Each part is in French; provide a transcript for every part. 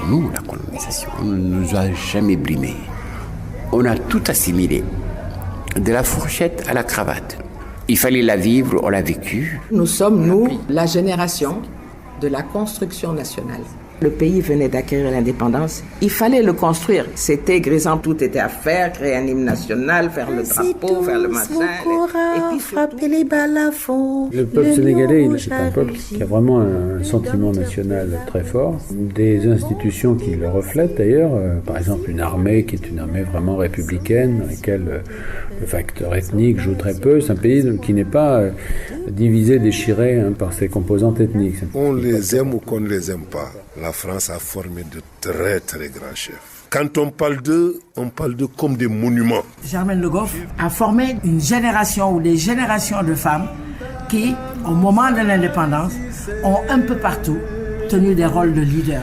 Nous, la colonisation, ne nous a jamais brimés. On a tout assimilé, de la fourchette à la cravate. Il fallait la vivre, on l'a vécue. Nous sommes, nous, la génération de la construction nationale. Le pays venait d'acquérir l'indépendance. Il fallait le construire. C'était grisant, tout était à faire, créer un hymne national, faire le drapeau, faire le machin. Et puis frapper les balafons. Le peuple sénégalais, c'est un peuple qui a vraiment un sentiment national très fort. Des institutions qui le reflètent d'ailleurs. Par exemple, une armée qui est une armée vraiment républicaine, dans laquelle le facteur ethnique joue très peu. C'est un pays qui n'est pas divisé, déchiré par ses composantes ethniques. On les aime ou qu'on ne les aime pas. La France a formé de très très grands chefs. Quand on parle d'eux comme des monuments. Germaine Le Goff a formé une génération ou des générations de femmes qui, au moment de l'indépendance, ont un peu partout tenu des rôles de leaders.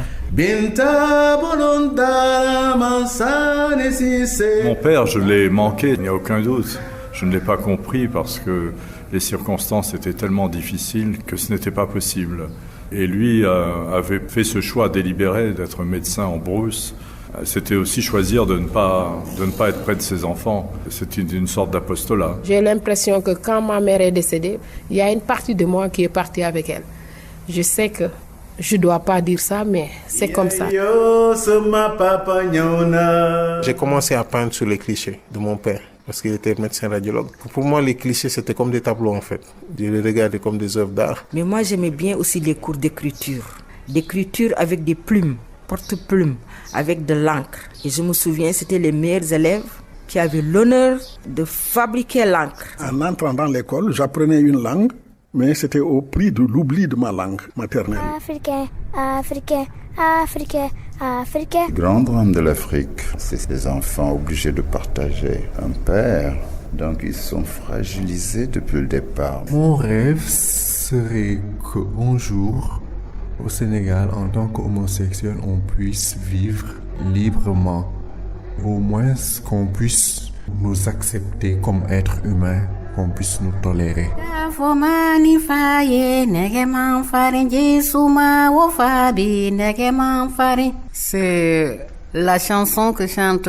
Mon père, je l'ai manqué, il n'y a aucun doute. Je ne l'ai pas compris parce que les circonstances étaient tellement difficiles que ce n'était pas possible. Et lui avait fait ce choix délibéré d'être médecin en brousse. C'était aussi choisir de ne pas être près de ses enfants. C'était une sorte d'apostolat. J'ai l'impression que quand ma mère est décédée, il y a une partie de moi qui est partie avec elle. Je sais que je ne dois pas dire ça, mais c'est comme ça. J'ai commencé à peindre sur les clichés de mon père, parce qu'il était médecin radiologue. Pour moi, les clichés, c'était comme des tableaux, en fait. Je les regardais comme des œuvres d'art. Mais moi, j'aimais bien aussi les cours d'écriture. D'écriture avec des plumes, porte-plumes, avec de l'encre. Et je me souviens, c'était les meilleurs élèves qui avaient l'honneur de fabriquer l'encre. En entrant dans l'école, j'apprenais une langue, mais c'était au prix de l'oubli de ma langue maternelle. Africain, africain, africain, africain. Grand drame de l'Afrique, c'est ces enfants obligés de partager un père. Donc ils sont fragilisés depuis le départ. Mon rêve serait qu'un jour, au Sénégal, en tant qu'homosexuel, on puisse vivre librement. Au moins qu'on puisse nous accepter comme êtres humains, qu'on puisse nous tolérer. C'est la chanson que chantent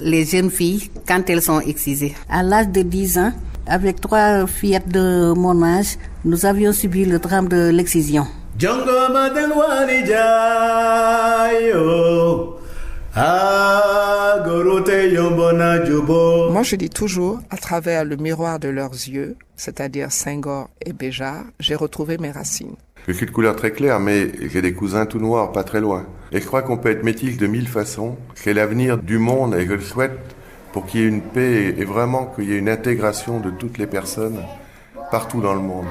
les jeunes filles quand elles sont excisées. À l'âge de 10 ans, avec 3 fillettes de mon âge, nous avions subi le drame de l'excision. Moi, je dis toujours, à travers le miroir de leurs yeux, c'est-à-dire Senghor et Béjart, j'ai retrouvé mes racines. Je suis de couleur très claire, mais j'ai des cousins tout noirs, pas très loin. Et je crois qu'on peut être métis de 1000 façons. C'est l'avenir du monde et je le souhaite pour qu'il y ait une paix et vraiment qu'il y ait une intégration de toutes les personnes partout dans le monde.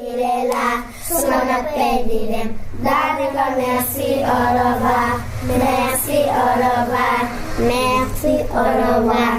Il est là, son appel dilemme. Merci, au revoir. Merci, au revoir. Merci, au revoir.